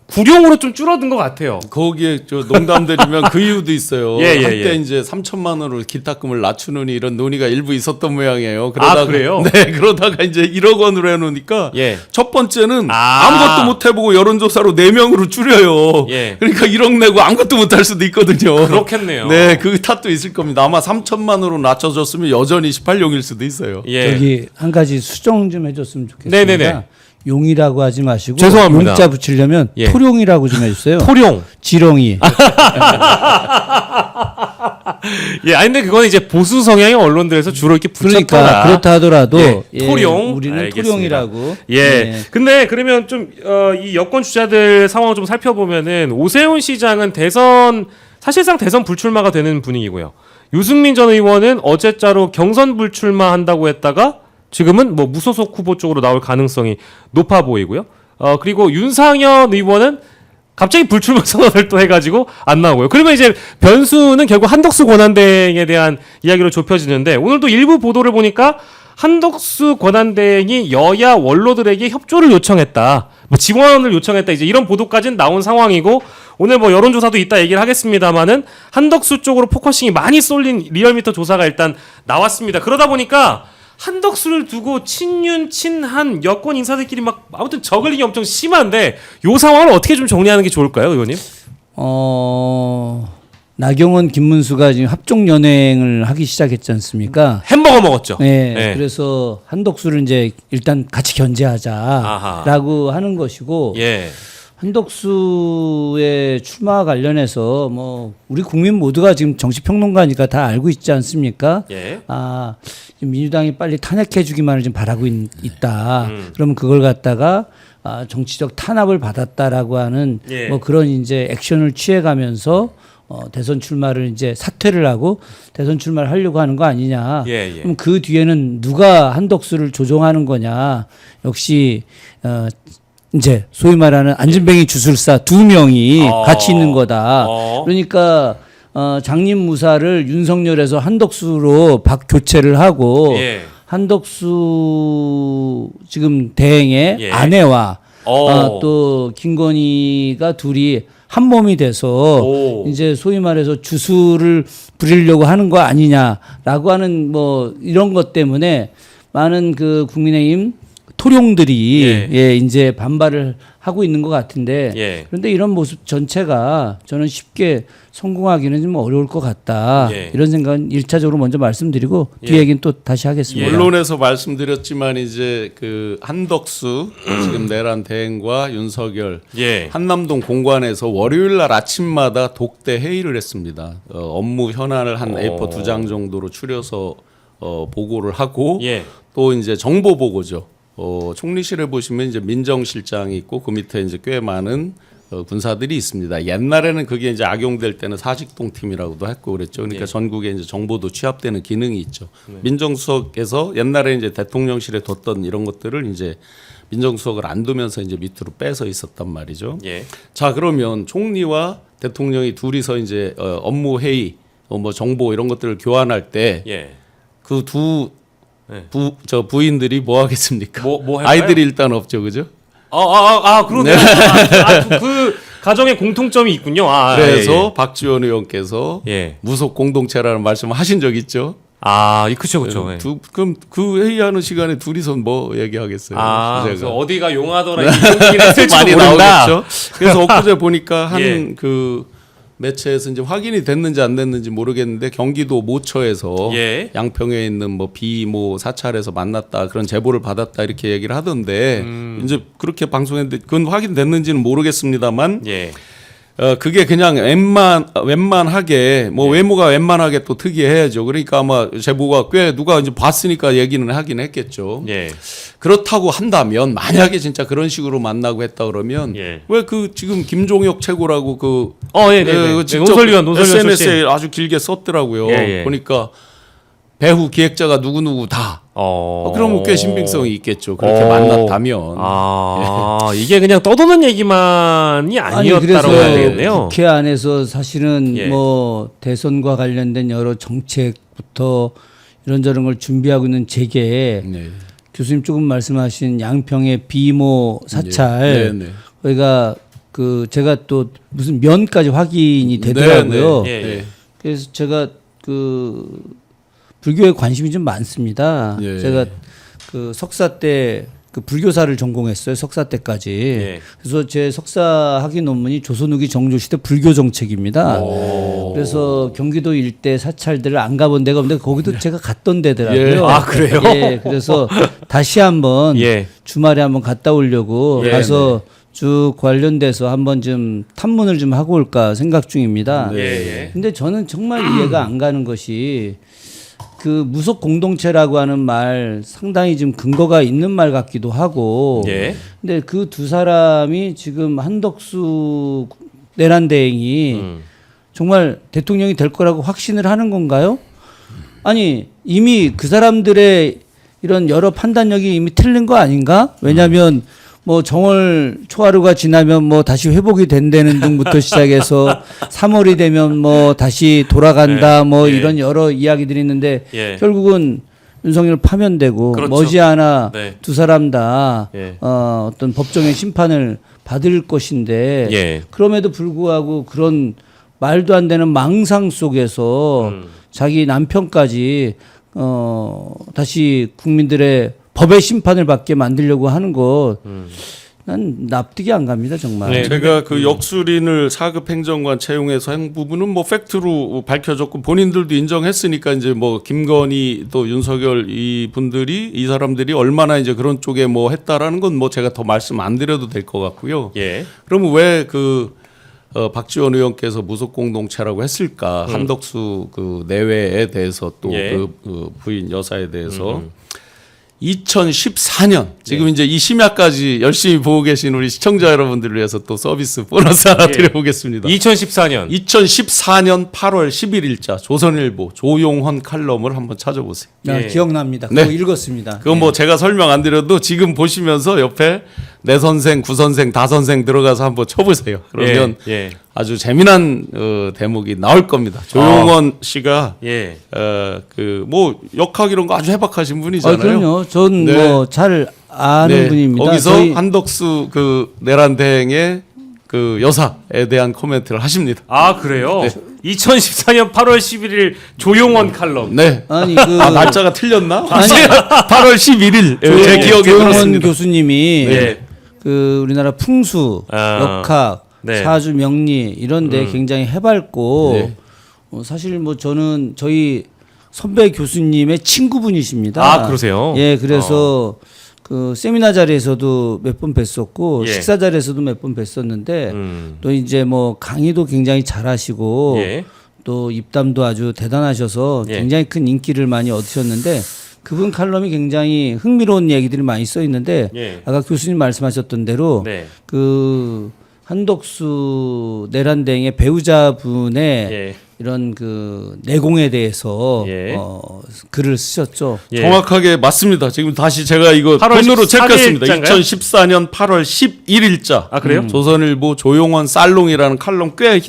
9용으로 좀 줄어든 것 같아요. 거기에 저 농담드리면 그 이유도 있어요. 예. 한때 이제 3천만 원으로 기타금을 낮추는 이런 논의가 일부 있었던 모양이에요. 그러다가, 그래요? 네, 그러다가 이제 1억 원으로 해놓으니까 예. 첫 번째는 아무것도 못 해보고 여론조사로 4명으로 줄여요. 예. 그러니까 1억 내고 아무것도 못 할 수도 있거든요. 그렇겠네요. 네, 그 탓도 있을 겁니다. 아마 3천만 원으로 낮춰졌으면 여전히 18용일 수도 있어요. 예. 여기 한 가지 수정 좀 해줬으면 좋겠습니다. 네네네. 용이라고 하지 마시고 죄송합니다. 용자 붙이려면 예. 토룡이라고 좀 해주세요. 토룡. 지렁이. 예, 아니 근데 그건 이제 보수 성향의 언론들에서 주로 이렇게 붙였더라. 그러니까 그렇다 하더라도 예, 토룡. 우리는 알겠습니다. 토룡이라고. 예. 근데 그러면 좀 이 여권 주자들 상황을 좀 살펴보면은 오세훈 시장은 사실상 대선 불출마가 되는 분위기고요. 유승민 전 의원은 어제자로 경선 불출마한다고 했다가 지금은 뭐 무소속 후보 쪽으로 나올 가능성이 높아 보이고요. 그리고 윤상현 의원은 갑자기 불출마 선언을 또 해가지고 안 나오고요. 그러면 이제 변수는 결국 한덕수 권한대행에 대한 이야기로 좁혀지는데 오늘도 일부 보도를 보니까 한덕수 권한대행이 여야 원로들에게 협조를 요청했다. 뭐 지원을 요청했다. 이제 이런 보도까지는 나온 상황이고 오늘 뭐 여론조사도 이따 얘기를 하겠습니다만은 한덕수 쪽으로 포커싱이 많이 쏠린 리얼미터 조사가 일단 나왔습니다. 그러다 보니까 한덕수를 두고 친윤, 친한 여권 인사들끼리 막 아무튼 저글링이 엄청 심한데 요 상황을 어떻게 좀 정리하는 게 좋을까요, 의원님? 나경원, 김문수가 지금 합종 연행을 하기 시작했지 않습니까? 햄버거 먹었죠. 네, 네. 그래서 한덕수를 이제 일단 같이 견제하자라고 하는 것이고 예. 한덕수의 출마 관련해서 뭐 우리 국민 모두가 지금 정치평론가니까 다 알고 있지 않습니까? 예. 지금 민주당이 빨리 탄핵해주기만을 지금 바라고 있다. 그러면 그걸 갖다가 정치적 탄압을 받았다라고 하는 예. 뭐 그런 이제 액션을 취해가면서 대선 출마를 이제 사퇴를 하고 대선 출마를 하려고 하는 거 아니냐. 예. 그럼 그 뒤에는 누가 한덕수를 조종하는 거냐. 역시 이제 소위 말하는 안진뱅이 주술사 두 명이 같이 있는 거다. 그러니까 장님무사를 윤석열에서 한덕수로 교체를 하고 예. 한덕수 지금 대행의 예. 아내와 또 김건희가 둘이 한 몸이 돼서 이제 소위 말해서 주술을 부리려고 하는 거 아니냐라고 하는 뭐 이런 것 때문에 많은 그 국민의힘 토룡들이 이제 반발을 하고 있는 것 같은데 그런데 이런 모습 전체가 저는 쉽게 성공하기는 좀 어려울 것 같다. 이런 생각은 1차적으로 먼저 말씀드리고 뒤에 얘기는 또 다시 하겠습니다. 언론에서 말씀드렸지만 이제 그 한덕수 지금 내란 대행과 윤석열 한남동 공관에서 월요일 날 아침마다 독대 회의를 했습니다. 업무 현안을 한 A4 2장 정도로 추려서 보고를 하고 또 이제 정보 보고죠. 총리실에 보시면 이제 민정실장이 있고 그 밑에 이제 꽤 많은 군사들이 있습니다. 옛날에는 그게 이제 악용될 때는 사직동 팀이라고도 했고 그랬죠. 그러니까 전국에 이제 정보도 취합되는 기능이 있죠. 민정수석에서 옛날에 이제 대통령실에 뒀던 이런 것들을 이제 민정수석을 안 두면서 이제 밑으로 빼서 있었단 말이죠. 자, 그러면 총리와 대통령이 둘이서 이제 업무 회의, 뭐 정보 이런 것들을 교환할 때 그 두 부인들이 뭐 하겠습니까? 뭐 아이들이 일단 없죠, 그죠? 그러네요. 그 가정에 공통점이 있군요. 그래서 박지원 의원께서 무속 공동체라는 말씀을 하신 적 있죠? 그렇죠. 그럼 그 회의하는 시간에 둘이서 뭐 얘기하겠어요? 그래서 어디가 용하더라 이런 얘기를 했을지도 많이 모른다. 나오겠죠. 그래서 엊그제 보니까 한 그 매체에서 이제 확인이 됐는지 안 됐는지 모르겠는데 경기도 모처에서 양평에 있는 뭐 비모 사찰에서 만났다 그런 제보를 받았다 이렇게 얘기를 하던데 이제 그렇게 방송했는데 그건 확인됐는지는 모르겠습니다만 그게 그냥 웬만하게 뭐 외모가 웬만하게 또 특이해야죠. 그러니까 아마 제보가 꽤 누가 이제 봤으니까 얘기는 하긴 했겠죠. 그렇다고 한다면 만약에 진짜 그런 식으로 만나고 했다 그러면 왜 그 지금 김종혁 최고라고 그 논설위원 SNS에 아주 길게 썼더라고요. 보니까 배후 기획자가 누구누구 다. 그러면 꽤 신빙성이 있겠죠. 그렇게 만났다면. 이게 그냥 떠도는 얘기만이 아니었다고 해야 되겠네요. 국회 안에서 사실은 뭐 대선과 관련된 여러 정책부터 이런저런 걸 준비하고 있는 제게 교수님 조금 말씀하신 양평의 비모 사찰 저희가 그 제가 또 무슨 면까지 확인이 되더라고요. 그래서 제가 그 불교에 관심이 좀 많습니다. 제가 그 석사 때 그 불교사를 전공했어요. 석사 때까지. 그래서 제 석사 학위 논문이 조선 후기 정조시대 불교 정책입니다. 그래서 경기도 일대 사찰들을 안 가본 데가 없는데 거기도 제가 갔던 데더라고요. 그래요? 그래서 다시 한번 주말에 한번 갔다 오려고 가서 쭉 관련돼서 한번 좀 탐문을 좀 하고 올까 생각 중입니다. 예, 예. 근데 저는 정말 이해가 안 가는 것이 그 무속 공동체라고 하는 말 상당히 좀 근거가 있는 말 같기도 하고. 예. 근데 그 두 사람이 지금 한덕수 내란대행이 정말 대통령이 될 거라고 확신을 하는 건가요? 아니 이미 그 사람들의 이런 여러 판단력이 이미 틀린 거 아닌가? 왜냐하면 뭐 정월 초하루가 지나면 뭐 다시 회복이 된다는 등부터 시작해서 3월이 되면 뭐 다시 돌아간다 뭐 예. 이런 여러 이야기들이 있는데 예. 결국은 윤석열 파면되고 그렇죠. 머지않아 네. 두 사람 다 예. 어떤 법정의 심판을 받을 것인데 예. 그럼에도 불구하고 그런 말도 안 되는 망상 속에서 자기 남편까지 다시 국민들의 법의 심판을 받게 만들려고 하는 것, 난 납득이 안 갑니다 정말. 네. 제가 그 역술인을 4급 행정관 채용해서 한 부분은 뭐 팩트로 밝혀졌고 본인들도 인정했으니까 이제 뭐 김건희 또 윤석열 이 분들이 이 사람들이 얼마나 이제 그런 쪽에 뭐 했다라는 건 뭐 제가 더 말씀 안 드려도 될 것 같고요. 예. 그러면 왜 그 박지원 의원께서 무속 공동체라고 했을까? 한덕수 그 내외에 대해서 또 그 예. 부인 여사에 대해서 2014년 지금 이제 이 심야까지 열심히 보고 계신 우리 시청자 여러분들을 위해서 또 서비스 보너스 하나 드려보겠습니다. 2014년 2014년 8월 11일자 조선일보 조용헌 칼럼을 한번 찾아보세요. 나 예. 기억납니다. 네. 그거 읽었습니다. 그건 뭐 제가 설명 안 드려도 지금 보시면서 옆에 내 선생, 구 선생, 다 선생 들어가서 한번 쳐보세요. 그러면 예. 아주 재미난 대목이 나올 겁니다. 조용헌 씨가 예. 그 뭐 역학 이런 거 아주 해박하신 분이잖아요. 그럼요. 전 네. 뭐 잘 아는 분입니다. 거기서 저희 한덕수 그 내란 대행의 그 여사에 대한 코멘트를 하십니다. 아 그래요? 네. 2014년 8월 11일 조용원 칼럼. 네. 아니 그 날짜가 틀렸나? 아니 8월 11일 제 기억에 조용원 그렇습니다. 교수님이 네. 그 우리나라 풍수, 아, 역학, 네. 사주, 명리 이런데 굉장히 해맑고 네. 사실 뭐 저는 저희 선배 교수님의 친구분이십니다. 아, 그러세요? 예, 그래서 그 세미나 자리에서도 몇 번 뵀었고 예. 식사 자리에서도 몇 번 뵀었는데 또 이제 뭐 강의도 굉장히 잘하시고 예. 또 입담도 아주 대단하셔서 예. 굉장히 큰 인기를 많이 얻으셨는데 그분 칼럼이 굉장히 흥미로운 얘기들이 많이 써 있는데 예. 아까 교수님 말씀하셨던 대로 네. 그 한덕수 내란대행의 배우자분의 예. 이런 그 내공에 대해서 예. 글을 쓰셨죠. 예. 정확하게 맞습니다. 지금 다시 제가 이거 8월 폰으로 체크했습니다. 14일자인가요? 2014년 8월 11일자. 아, 그래요? 조선일보 조용헌 살롱이라는 칼럼 꽤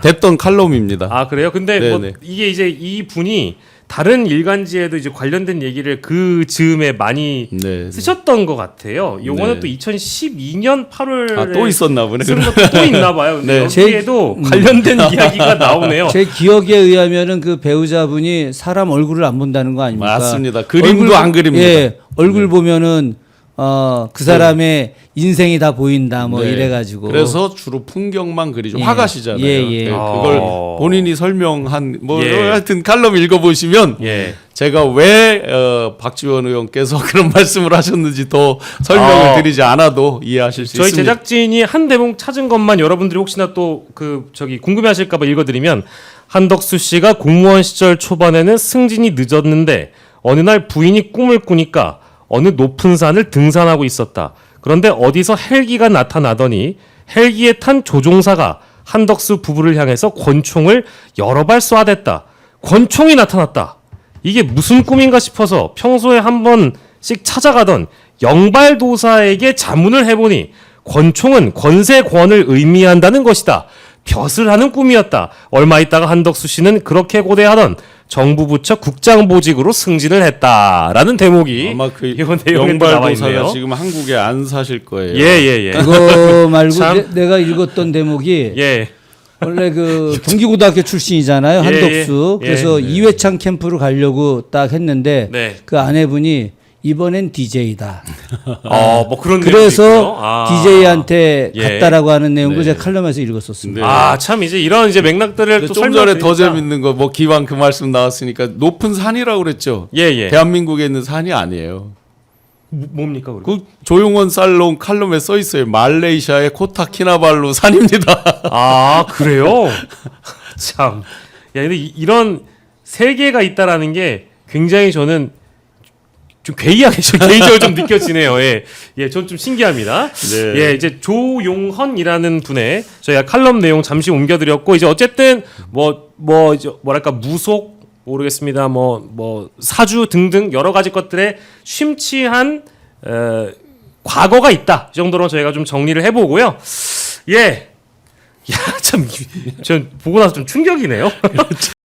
됐던 칼럼입니다. 아 그래요? 근데 뭐 네네. 이게 이제 이 분이 다른 일간지에도 이제 관련된 얘기를 그 즈음에 많이 네. 쓰셨던 것 같아요. 요거는 네. 또 2012년 8월에 또 있었나 보네. 쓴 것도 또 있나 봐요. 근데 네. 여기에도 관련된 이야기가 나오네요. 제 기억에 의하면은 그 배우자분이 사람 얼굴을 안 본다는 거 아닙니까? 맞습니다. 그림도 안 그립니다. 예, 얼굴 보면은 그 사람의 인생이 다 보인다 뭐 네. 이래가지고. 그래서 주로 풍경만 그리죠. 예. 화가시잖아요. 예, 예. 네, 그걸 본인이 설명한 뭐 예. 하여튼 칼럼 읽어보시면 예. 제가 왜 박지원 의원께서 그런 말씀을 하셨는지 더 설명을 드리지 않아도 이해하실 수 저희 있습니다. 제작진이 한 대목 찾은 것만 여러분들이 혹시나 또 그 저기 궁금해하실까봐 읽어드리면 한덕수 씨가 공무원 시절 초반에는 승진이 늦었는데 어느 날 부인이 꿈을 꾸니까 어느 높은 산을 등산하고 있었다. 그런데 어디서 헬기가 나타나더니 헬기에 탄 조종사가 한덕수 부부를 향해서 권총을 여러 발 쏴댔다. 권총이 나타났다. 이게 무슨 꿈인가 싶어서 평소에 한 번씩 찾아가던 영발도사에게 자문을 해보니 권총은 권세권을 의미한다는 것이다. 벼슬 하는 꿈이었다. 얼마 있다가 한덕수 씨는 그렇게 고대하던 정부 부처 국장보직으로 승진을 했다라는 대목이 아마 그 이번 내용에 나와 있네요. 영발도사가 지금 한국에 안 사실 거예요. 예예예. 그거 말고 참. 내가 읽었던 대목이 예. 원래 그 동기고등학교 출신이잖아요. 예, 한덕수. 예. 그래서 이회창 캠프를 가려고 딱 했는데 네. 그 아내분이 이번엔 DJ다. 뭐 그런 내용도 그래서 있고요. 아. DJ한테 예. 갔다라고 하는 내용도 제가 칼럼에서 읽었었습니다. 네. 아, 참 이제 이런 이제 맥락들을 또 좀 전에 더 설명드리니까. 재밌는 거 뭐 기왕 그 말씀 나왔으니까 높은 산이라고 그랬죠. 예, 예. 대한민국에 있는 산이 아니에요. 뭡니까? 그리고? 그 조용원 살롱 칼럼에 써 있어요. 말레이시아의 코타키나발루 산입니다. 아 그래요? 참. 야 근데 이런 세계가 있다라는 게 굉장히 저는 좀 괴이하게 개인적으로 좀 느껴지네요. 예, 예, 전 좀 신기합니다. 네. 예, 이제 조용헌이라는 분의 저희가 칼럼 내용 잠시 옮겨드렸고 이제 어쨌든 이제 뭐랄까 무속 모르겠습니다. 뭐 사주 등등 여러 가지 것들에 심취한 과거가 있다. 이 정도로 저희가 좀 정리를 해보고요. 예, 야 참, 전 보고 나서 좀 충격이네요.